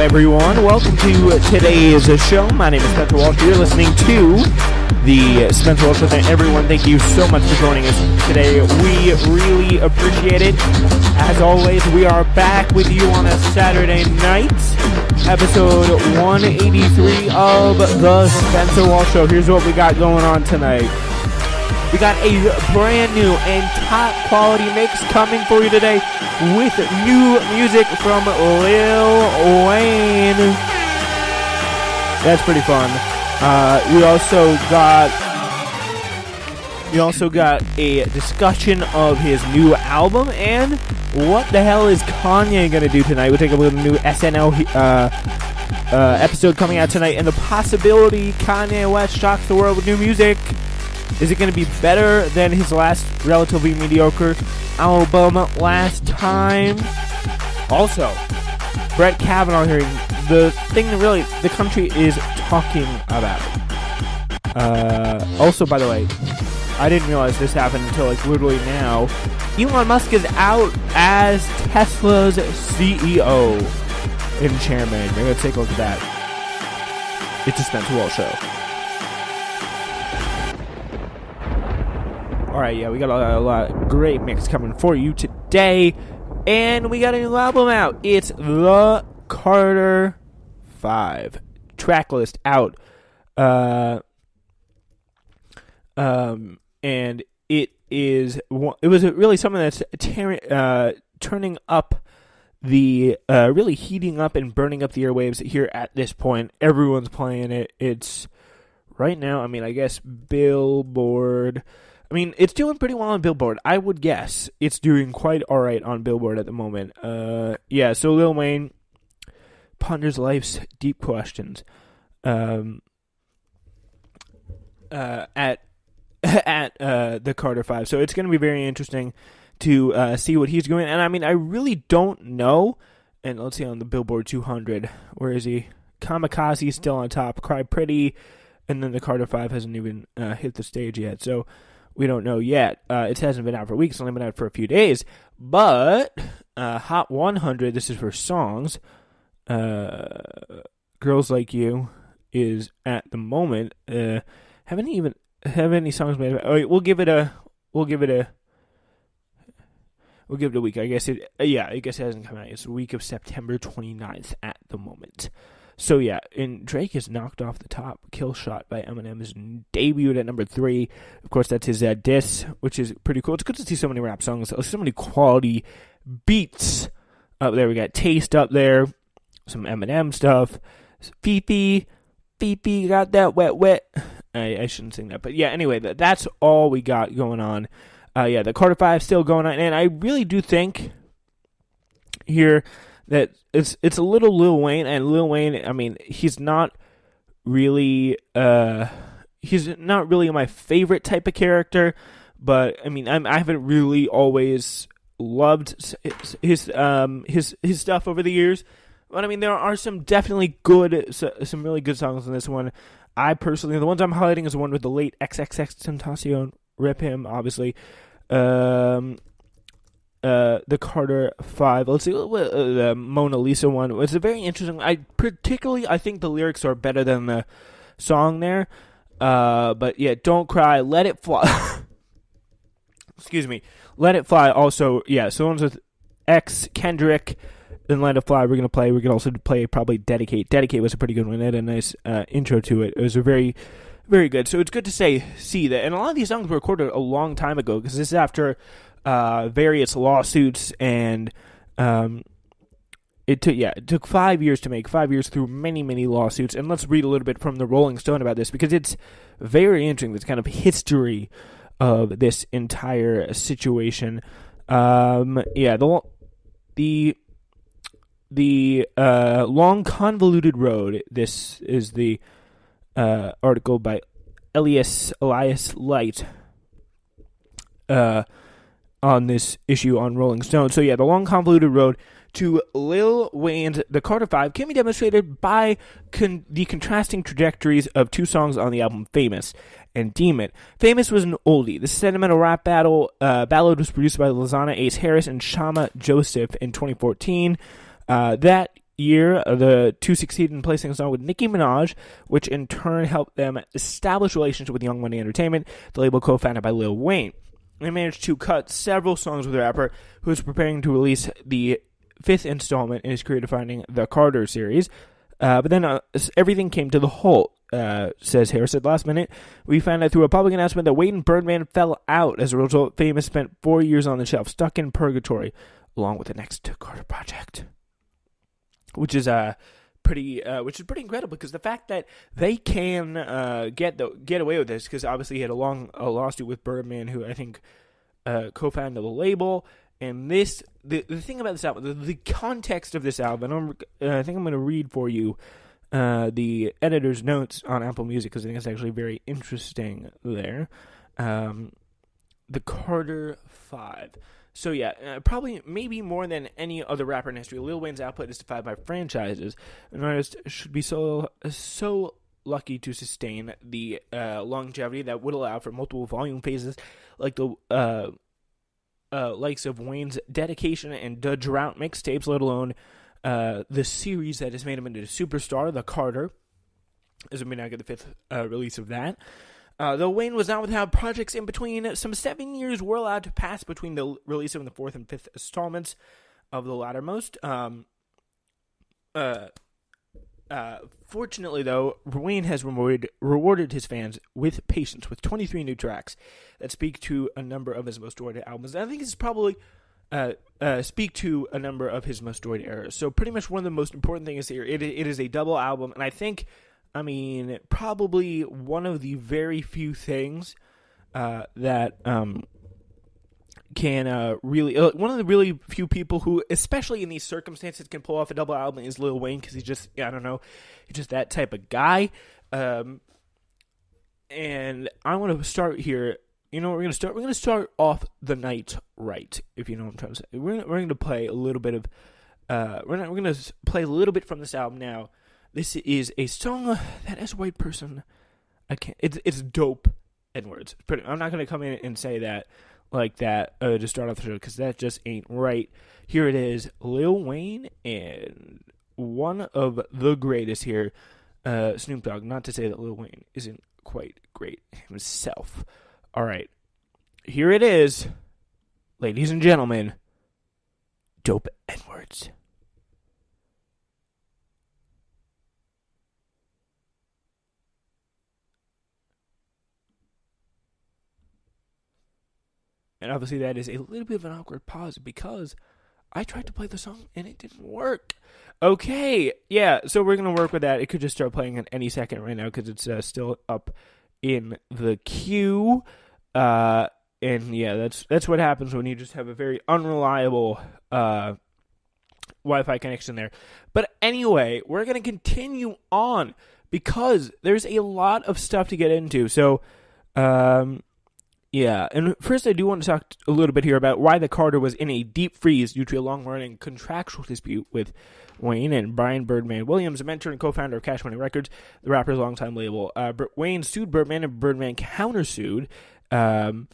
everyone. Welcome to today's show. My name is Spencer Walsh. You're listening to the Spencer Walsh Show. Everyone, thank you so much for joining us today. We really appreciate it. As always, we are back with you on a Saturday night, episode 183 of the Spencer Walsh Show. Here's what we got going on tonight. We got a brand new and top quality mix coming for you today with new music from Lil Wayne. That's pretty fun. We also got a discussion of his new album and what the hell is Kanye gonna do tonight. We'll take a look at the new SNL episode coming out tonight and the possibility Kanye West shocks the world with new music. Is it going to be better than his last relatively mediocre album last time? Also, Brett Kavanaugh hearing the thing that really the country is talking about. Also, by the way, I didn't realize this happened until like literally now. Elon Musk is out as Tesla's CEO and chairman. We're going to take a look at that. It's a Spencer Walsh Show. Alright, yeah, we got a lot of great mix coming for you today. And we got a new album out. It's The Carter 5. Track list out. And it was really something that's turning up the, really heating up and burning up the airwaves here at this point. Everyone's playing it. It's, right now, I mean, I guess Billboard... I mean, it's doing pretty well on Billboard. I would guess it's doing quite all right on Billboard at the moment. Yeah, so Lil Wayne ponders life's deep questions at the Carter 5. So it's going to be very interesting to see what he's doing. And I mean, I really don't know. And let's see on the Billboard 200, where is he? Kamikaze still on top. Cry Pretty, and then the Carter 5 hasn't even hit the stage yet. So we don't know yet. It hasn't been out for weeks. It's only been out for a few days. But Hot 100, this is for songs. Girls Like You is at the moment. Haven't even have any songs made. Oh, we'll give it a week. I guess it hasn't come out. It's the week of September 29th at the moment. So yeah, and Drake is knocked off the top. Kill Shot by Eminem is debuted at number 3. Of course, that's his diss, which is pretty cool. It's good to see so many rap songs, so many quality beats up there. We got Taste up there, some Eminem stuff. Pee-pee, got that wet. I shouldn't sing that, but yeah. Anyway, that's all we got going on. Yeah, the Carter 5 still going on, and I really do think here that it's a little Lil Wayne, and Lil Wayne, I mean, he's not really my favorite type of character, but I mean, I haven't really always loved his stuff over the years. But I mean, there are some definitely some really good songs in this one. I personally, the ones I'm highlighting is the one with the late XXXTentacion, rip him, obviously. The Carter 5. Let's see, the Mona Lisa one. It's a very interesting. I think the lyrics are better than the song there. But yeah, Don't Cry, Let It Fly. Excuse me, Let It Fly. Also, yeah. So the ones with X, Kendrick, then Let It Fly. We're gonna play. We can also play probably Dedicate. Dedicate was a pretty good one. It had a nice intro to it. It was a very, very good. So it's good to see that. And a lot of these songs were recorded a long time ago because this is after various lawsuits, and it took 5 years to make, 5 years through many lawsuits. And let's read a little bit from the Rolling Stone about this, because it's very interesting, this kind of history of this entire situation. The long convoluted road. This is the article by Elias Light on this issue on Rolling Stone. So yeah, the long convoluted road to Lil Wayne's The Carter 5 can be demonstrated by the contrasting trajectories of two songs on the album Famous and Deem It. Famous was an oldie. The sentimental rap ballad was produced by Lizana Ace Harris and Shama Joseph in 2014. That year, the two succeeded in placing a song with Nicki Minaj, which in turn helped them establish a relationship with Young Money Entertainment, the label co-founded by Lil Wayne. They managed to cut several songs with the rapper, who was preparing to release the 5th installment in his career-defining The Carter series. But then everything came to the halt, says Harris. At last minute, we found out through a public announcement that Wade and Birdman fell out. As a result, Famous spent 4 years on the shelf, stuck in purgatory, along with the next Carter project. Which is pretty incredible, because the fact that they can get away with this, because obviously he had a lawsuit with Birdman, who I think co-founded the label, and the thing about this album, the context of this album, I think I'm going to read for you the editor's notes on Apple Music, because I think it's actually very interesting there. The Carter 5. So yeah, probably maybe more than any other rapper in history, Lil Wayne's output is defined by franchises. An artist should be so lucky to sustain the longevity that would allow for multiple volume phases, like the likes of Wayne's Dedication and The Drought mixtapes, let alone the series that has made him into a superstar, The Carter, as we now get the 5th release of that. Though Wayne was not without projects in between, some 7 years were allowed to pass between the release of the 4th and 5th installments of the lattermost. Fortunately, though, Wayne has rewarded his fans with patience, with 23 new tracks that speak to a number of his most awarded albums. And I think this is probably speak to a number of his most awarded eras. So pretty much one of the most important things here, it is a double album, and I think, probably one of the very few things that can really... one of the really few people who, especially in these circumstances, can pull off a double album is Lil Wayne, because he's just, he's just that type of guy. And I want to start here. We're going to start off the night right, if you know what I'm trying to say. We're going to play a little bit of... we're going to play a little bit from this album now. This is a song that, as a white person, it's dope N-words. I'm not going to come in and say that like that to start off the show, because that just ain't right. Here it is, Lil Wayne, and one of the greatest here, Snoop Dogg. Not to say that Lil Wayne isn't quite great himself. All right, here it is, ladies and gentlemen, dope N-words. And obviously that is a little bit of an awkward pause, because I tried to play the song and it didn't work. Okay, yeah, so we're going to work with that. It could just start playing at any second right now, because it's still up in the queue. And yeah, that's what happens when you just have a very unreliable Wi-Fi connection there. But anyway, we're going to continue on, because there's a lot of stuff to get into. So, yeah, and first I do want to talk a little bit here about why the Carter was in a deep freeze due to a long-running contractual dispute with Wayne and Brian Birdman Williams, a mentor and co-founder of Cash Money Records, the rapper's longtime label. Wayne sued Birdman, and Birdman countersued. Wayne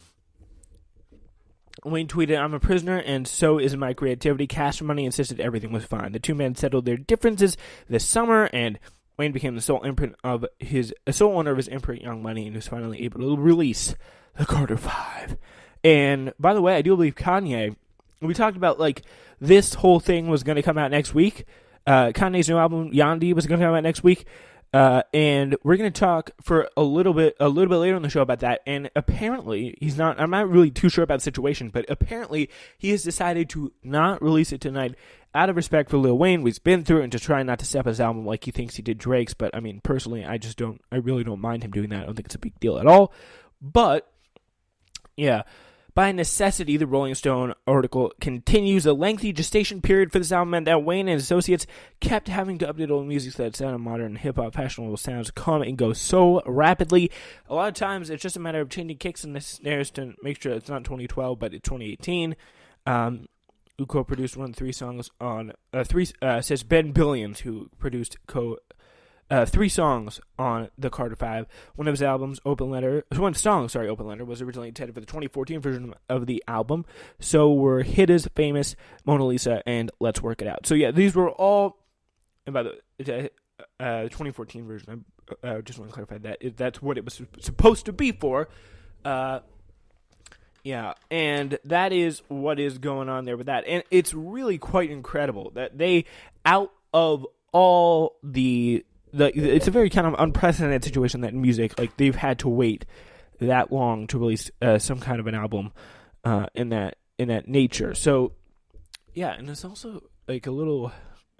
tweeted, "I'm a prisoner, and so is my creativity. Cash Money insisted everything was fine. The two men settled their differences this summer, and Wayne became the sole owner of his imprint, Young Money, and was finally able to release the Carter 5. And by the way, I do believe Kanye, we talked about this whole thing was going to come out next week. Kanye's new album, Yandi, was going to come out next week. And we're going to talk for a little bit later on the show about that. And apparently, I'm not really too sure about the situation, but apparently he has decided to not release it tonight out of respect for Lil Wayne. We've been through it, and to try not to step his album like he thinks he did Drake's. But personally, I really don't mind him doing that. I don't think it's a big deal at all. But yeah, by necessity, the Rolling Stone article continues. The lengthy gestation period for this album meant that Wayne and his associates kept having to update old music that sounded modern, hip-hop, fashionable sounds come and go so rapidly. A lot of times, it's just a matter of changing kicks and snares to make sure it's not 2012, but it's 2018. Who co-produced one of the 3 songs on... says Ben Billions, who produced 3 songs on the Carter 5. One of his albums, Open Letter, was originally intended for the 2014 version of the album. So were Hit Is, Famous, Mona Lisa, and Let's Work It Out. So yeah, these were all and by the 2014 version, I just want to clarify that's what it was supposed to be for. Yeah, and that is what is going on there with that. And it's really quite incredible that they, out of all it's a very kind of unprecedented situation that in music, like, they've had to wait that long to release some kind of an album in that nature. So, yeah, and it's also like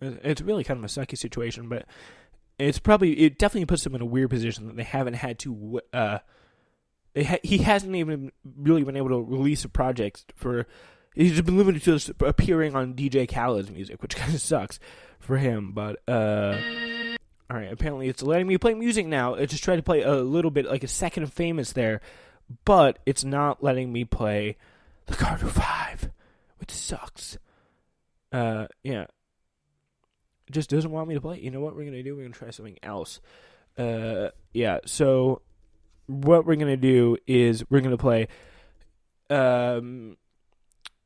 it's really kind of a sucky situation, but it definitely puts them in a weird position that they haven't had to, he hasn't even really been able to release a project he's just been limited to just appearing on DJ Khaled's music, which kind of sucks for him, but, alright, apparently it's letting me play music now. It just tried to play a little bit, like a second of Famous there, but it's not letting me play the Carter 5, which sucks. Yeah. It just doesn't want me to play. You know what we're going to do? We're going to try something else. Yeah, so what we're going to do is we're going to play,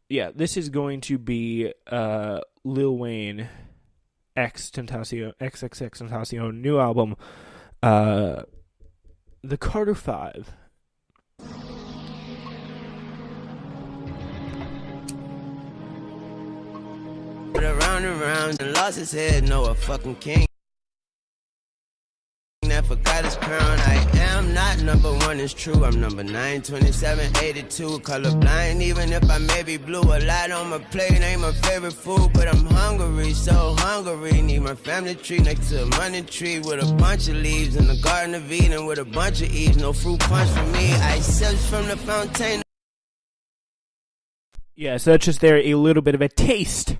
yeah, this is going to be Lil Wayne XXX Tentacion new album, The Carter 5. Around and round and lost his head, no a fucking king that forgot his crown. I am not number one, it's true. I'm number 92782, colorblind. Even if I may be blue, a lot on my plate ain't my favorite food, but I'm hungry, so hungry. Need my family tree next to a money tree with a bunch of leaves in the Garden of Eden with a bunch of eaves. No fruit punch for me. I sipped from the fountain. Yeah, so that's just there a little bit of a taste.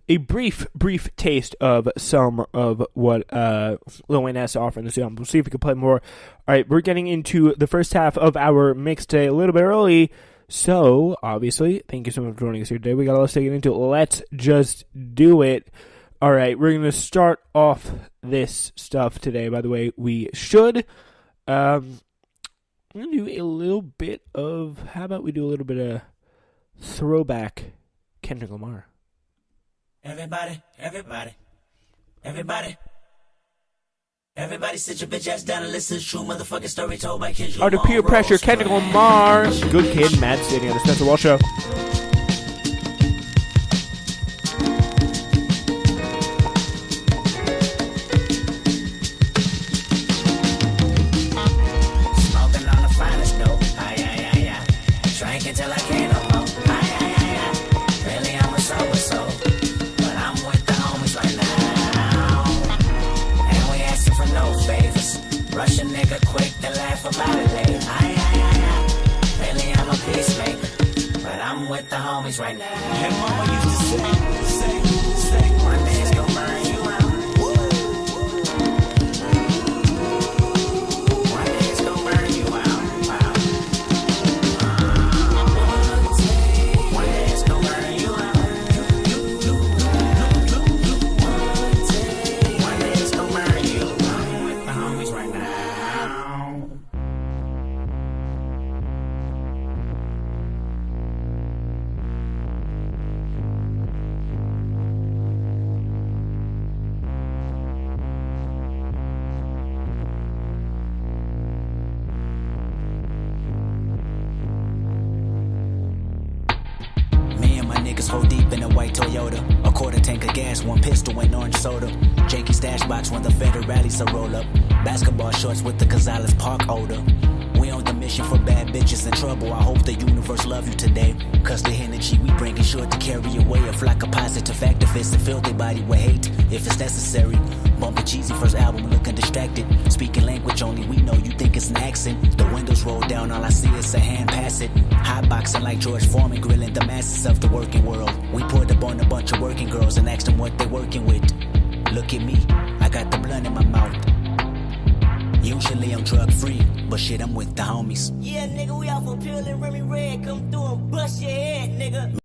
A brief taste of some of what Lil Wayne has to offer in this album. We'll see if we can play more. All right, we're getting into the first half of our mix today a little bit early. So, obviously, thank you so much for joining us here today. We got a lot to get into. Let's just do it. All right, we're going to start off this stuff today. By the way, we should. I'm going to do a little bit of, how about we do a little bit of throwback Kendrick Lamar. Everybody sit your bitch ass down and listen to true motherfucking story told by Kendrick Lamar. Under peer pressure, Kendrick Lamar. Good Kid, Mad City on the Spencer Walsh Show. Smoking on the finest dope. Drinking till I can't no more. Really, I'm a sober soul. Rush a nigga quick to laugh about it later. Really, I'm a peacemaker, but I'm with the homies right now. And mama used to say, one day it's gonna burn you out. One day it's gonna burn you out. One day it's gonna burn you out. One day it's gonna burn you out. I'm with the homies right now. Me and my niggas 4 deep in a white Toyota. A quarter tank of gas, 1 pistol and orange soda. Jakey's stash box when the federales a roll up. Basketball shorts with the Gonzalez Park odor. We on the mission for bad bitches in trouble. I hope the universe love you today. Cause the energy we bring is sure to carry away a flock of positive activists and fill their body with hate if it's necessary. Bumping cheesy first album looking distracted. Speaking language only we know, you think it's an accent. The windows roll down, all I see is a hand pass it. Hotboxing like George Foreman, grilling the masses of the working world. We pulled up on a bunch of working girls and asked them what they working with. Look at me, I got the blunt in my mouth. Usually I'm drug free, but shit, I'm with the homies. Yeah, nigga, we off a pill and Remy Red. Come through and bust your head, nigga.